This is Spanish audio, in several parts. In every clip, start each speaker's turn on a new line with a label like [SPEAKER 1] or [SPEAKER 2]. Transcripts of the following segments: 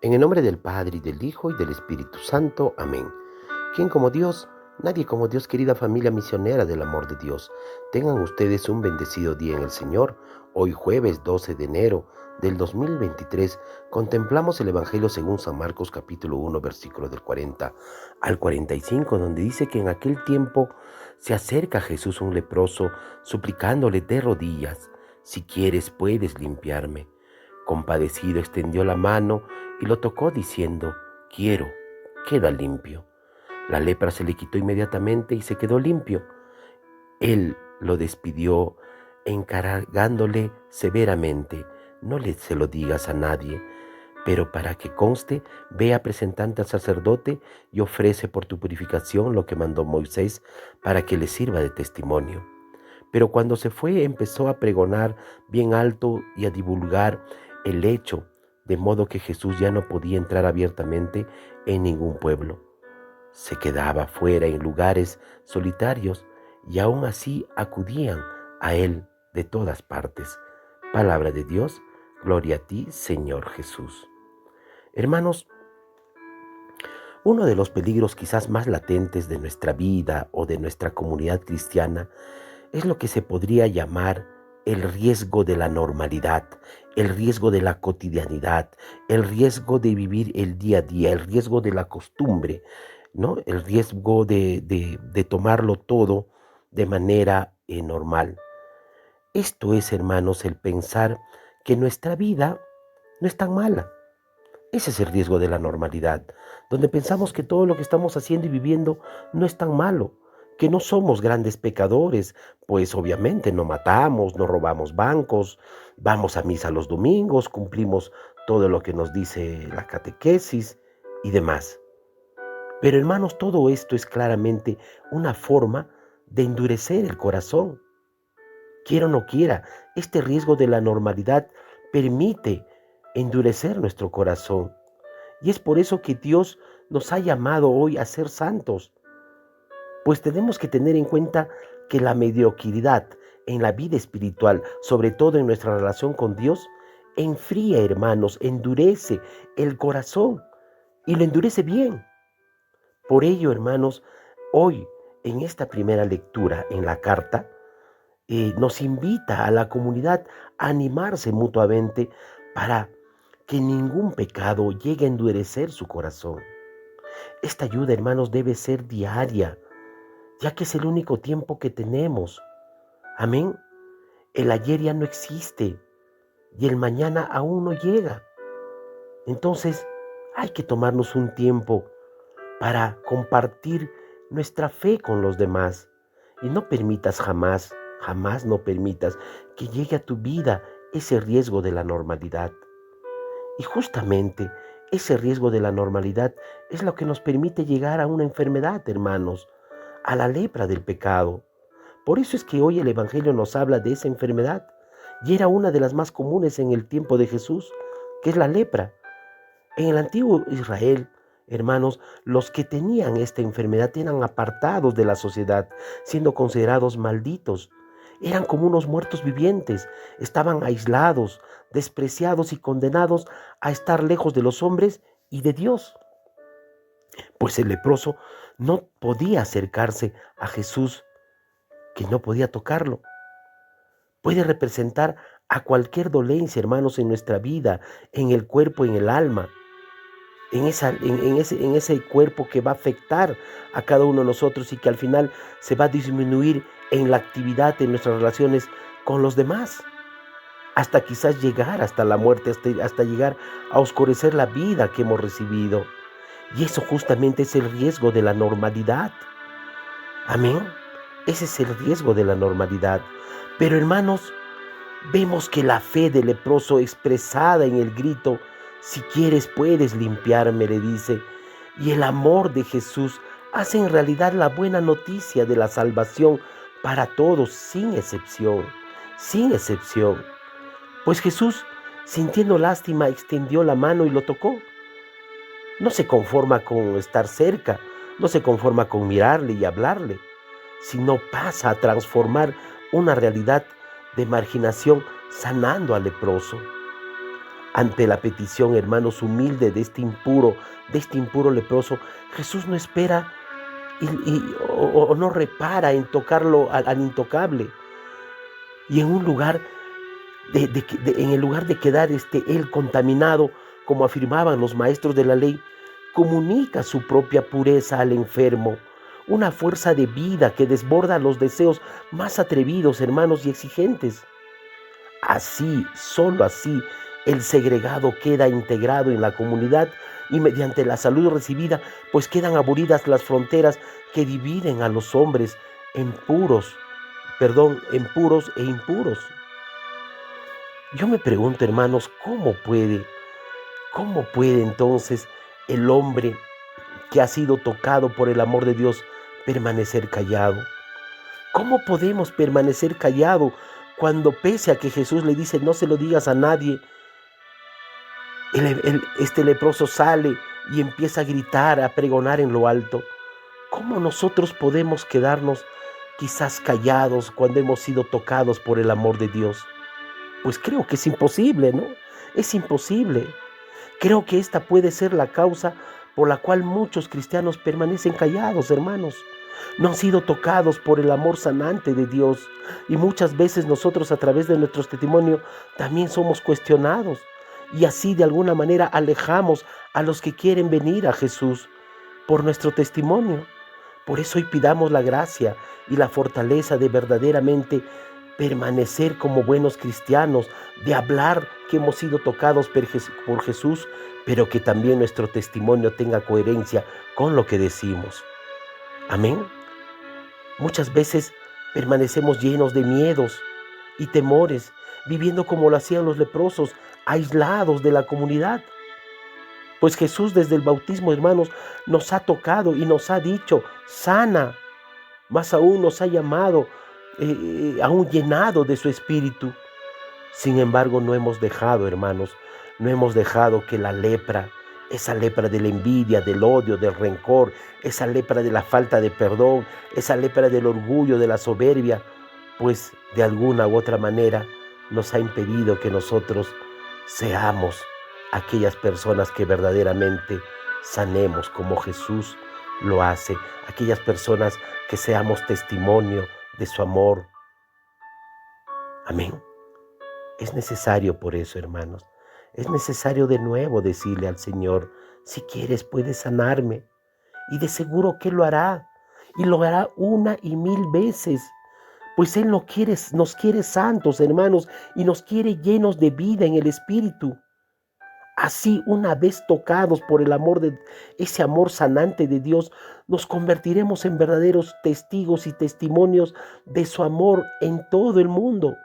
[SPEAKER 1] En el nombre del Padre, y del Hijo, y del Espíritu Santo. Amén. ¿Quién como Dios? Nadie como Dios, querida familia misionera del amor de Dios. Tengan ustedes un bendecido día en el Señor. Hoy jueves 12 de enero del 2023 contemplamos el Evangelio según San Marcos capítulo 1 versículo del 40 al 45, donde dice que en aquel tiempo se acerca a Jesús un leproso suplicándole de rodillas: si quieres puedes limpiarme. Compadecido extendió la mano y lo tocó diciendo: quiero, queda limpio. La lepra se le quitó inmediatamente y se quedó limpio. Él lo despidió encargándole severamente: no se lo digas a nadie, pero para que conste, ve a presentarte al sacerdote y ofrece por tu purificación lo que mandó Moisés para que le sirva de testimonio. Pero cuando se fue, empezó a pregonar bien alto y a divulgar el hecho, de modo que Jesús ya no podía entrar abiertamente en ningún pueblo. Se quedaba fuera en lugares solitarios y aún así acudían a él de todas partes. Palabra de Dios, gloria a ti, Señor Jesús. Hermanos, uno de los peligros quizás más latentes de nuestra vida o de nuestra comunidad cristiana es lo que se podría llamar el riesgo de la normalidad, el riesgo de la cotidianidad, el riesgo de vivir el día a día, el riesgo de la costumbre, ¿no? El riesgo de tomarlo todo de manera normal. Esto es, hermanos, el pensar que nuestra vida no es tan mala. Ese es el riesgo de la normalidad, donde pensamos que todo lo que estamos haciendo y viviendo no es tan malo, que no somos grandes pecadores, pues obviamente no matamos, no robamos bancos, vamos a misa los domingos, cumplimos todo lo que nos dice la catequesis y demás. Pero hermanos, todo esto es claramente una forma de endurecer el corazón. Quiera o no quiera, este riesgo de la normalidad permite endurecer nuestro corazón. Y es por eso que Dios nos ha llamado hoy a ser santos, pues tenemos que tener en cuenta que la mediocridad en la vida espiritual, sobre todo en nuestra relación con Dios, enfría, hermanos, endurece el corazón y lo endurece bien. Por ello, hermanos, hoy en esta primera lectura en la carta, nos invita a la comunidad a animarse mutuamente para que ningún pecado llegue a endurecer su corazón. Esta ayuda, hermanos, debe ser diaria, ya que es el único tiempo que tenemos. Amén. El ayer ya no existe y el mañana aún no llega. Entonces, hay que tomarnos un tiempo para compartir nuestra fe con los demás. Y no permitas jamás, jamás no permitas que llegue a tu vida ese riesgo de la normalidad. Y justamente ese riesgo de la normalidad es lo que nos permite llegar a una enfermedad, hermanos, a la lepra del pecado. Por eso es que hoy el Evangelio nos habla de esa enfermedad, y era una de las más comunes en el tiempo de Jesús, que es la lepra. En el antiguo Israel, hermanos, los que tenían esta enfermedad eran apartados de la sociedad, siendo considerados malditos. Eran como unos muertos vivientes, estaban aislados, despreciados y condenados a estar lejos de los hombres y de Dios. Pues el leproso no podía acercarse a Jesús, que no podía tocarlo. Puede representar a cualquier dolencia, hermanos, en nuestra vida, en el cuerpo, en el alma, en ese cuerpo que va a afectar a cada uno de nosotros y que al final se va a disminuir en la actividad, en nuestras relaciones con los demás, hasta quizás llegar hasta la muerte, hasta llegar a oscurecer la vida que hemos recibido. Y eso justamente es el riesgo de la normalidad. Amén. Ese es el riesgo de la normalidad. Pero hermanos, vemos que la fe del leproso expresada en el grito: si quieres puedes limpiarme, le dice, y el amor de Jesús hace en realidad la buena noticia de la salvación para todos, sin excepción, sin excepción. Pues Jesús, sintiendo lástima, extendió la mano y lo tocó. No se conforma con estar cerca, no se conforma con mirarle y hablarle, sino pasa a transformar una realidad de marginación sanando al leproso. Ante la petición, hermanos, humilde de este impuro leproso, Jesús no espera o no repara en tocarlo al intocable. Y en un lugar en el lugar de quedar él contaminado, como afirmaban los maestros de la ley, comunica su propia pureza al enfermo, una fuerza de vida que desborda los deseos más atrevidos, hermanos, y exigentes. Así, solo así, el segregado queda integrado en la comunidad y mediante la salud recibida, pues quedan abolidas las fronteras que dividen a los hombres en puros e impuros. Yo me pregunto, hermanos, cómo puede entonces el hombre que ha sido tocado por el amor de Dios permanecer callado? ¿Cómo podemos permanecer callado cuando, pese a que Jesús le dice no se lo digas a nadie, este leproso sale y empieza a gritar, a pregonar en lo alto? ¿Cómo nosotros podemos quedarnos quizás callados cuando hemos sido tocados por el amor de Dios? Pues creo que es imposible, ¿no? Es imposible. Creo que esta puede ser la causa por la cual muchos cristianos permanecen callados, hermanos. No han sido tocados por el amor sanante de Dios. Y muchas veces nosotros, a través de nuestro testimonio, también somos cuestionados. Y así de alguna manera alejamos a los que quieren venir a Jesús por nuestro testimonio. Por eso hoy pidamos la gracia y la fortaleza de verdaderamente permanecer como buenos cristianos, de hablar que hemos sido tocados por Jesús, pero que también nuestro testimonio tenga coherencia con lo que decimos. Amén. Muchas veces permanecemos llenos de miedos y temores, viviendo como lo hacían los leprosos, aislados de la comunidad. Pues Jesús desde el bautismo, hermanos, nos ha tocado y nos ha dicho, sana. Más aún nos ha llamado, aún llenado de su espíritu. Sin embargo, no hemos dejado, hermanos, no hemos dejado que la lepra, esa lepra de la envidia, del odio, del rencor, esa lepra de la falta de perdón, esa lepra del orgullo, de la soberbia, pues de alguna u otra manera nos ha impedido que nosotros seamos aquellas personas que verdaderamente sanemos como Jesús lo hace, aquellas personas que seamos testimonio de su amor. Amén. Es necesario por eso, hermanos, es necesario de nuevo decirle al Señor, si quieres puedes sanarme, y de seguro que lo hará, y lo hará 1,000 veces, pues Él nos quiere santos, hermanos, y nos quiere llenos de vida en el Espíritu. Así, una vez tocados por el amor de ese amor sanante de Dios, nos convertiremos en verdaderos testigos y testimonios de su amor en todo el mundo.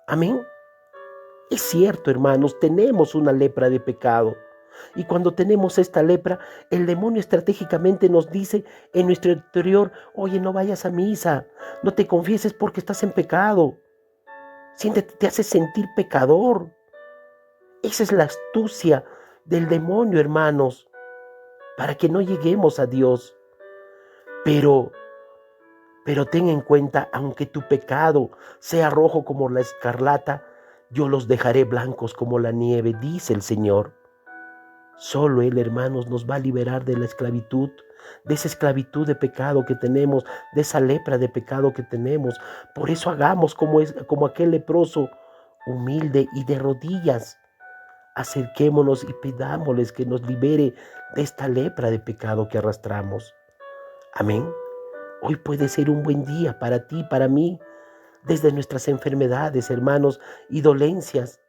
[SPEAKER 1] Amén. Es cierto, hermanos, tenemos una lepra de pecado. Y cuando tenemos esta lepra, el demonio estratégicamente nos dice en nuestro interior, oye, no vayas a misa, no te confieses porque estás en pecado. Siéntete, te hace sentir pecador. Esa es la astucia del demonio, hermanos, para que no lleguemos a Dios. Pero ten en cuenta, aunque tu pecado sea rojo como la escarlata, yo los dejaré blancos como la nieve, dice el Señor. Solo Él, hermanos, nos va a liberar de la esclavitud, de esa esclavitud de pecado que tenemos, de esa lepra de pecado que tenemos. Por eso hagamos como aquel leproso, humilde y de rodillas. Acerquémonos y pidámosles que nos libere de esta lepra de pecado que arrastramos. Amén. Hoy puede ser un buen día para ti, para mí, desde nuestras enfermedades, hermanos, y dolencias.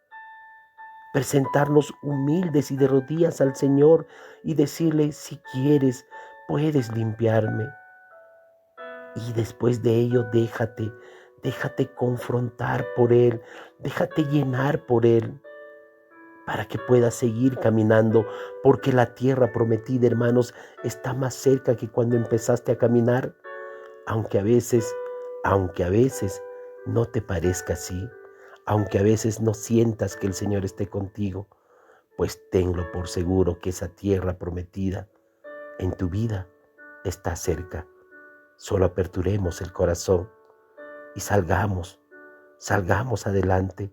[SPEAKER 1] Presentarnos humildes y de rodillas al Señor y decirle, si quieres, puedes limpiarme. Y después de ello, déjate confrontar por Él, déjate llenar por Él, para que puedas seguir caminando, porque la tierra prometida, hermanos, está más cerca que cuando empezaste a caminar, aunque a veces no te parezca así, aunque a veces no sientas que el Señor esté contigo, pues tenlo por seguro que esa tierra prometida en tu vida está cerca. Solo aperturemos el corazón y salgamos adelante.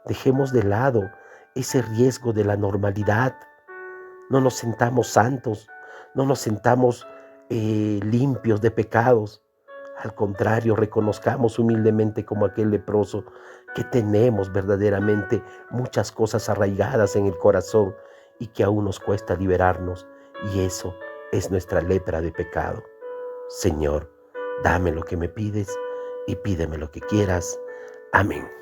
[SPEAKER 1] Dejemos de lado ese riesgo de la normalidad. No nos sentamos santos, no nos sentamos limpios de pecados. Al contrario, reconozcamos humildemente como aquel leproso que tenemos verdaderamente muchas cosas arraigadas en el corazón y que aún nos cuesta liberarnos. Y eso es nuestra lepra de pecado. Señor, dame lo que me pides y pídeme lo que quieras. Amén.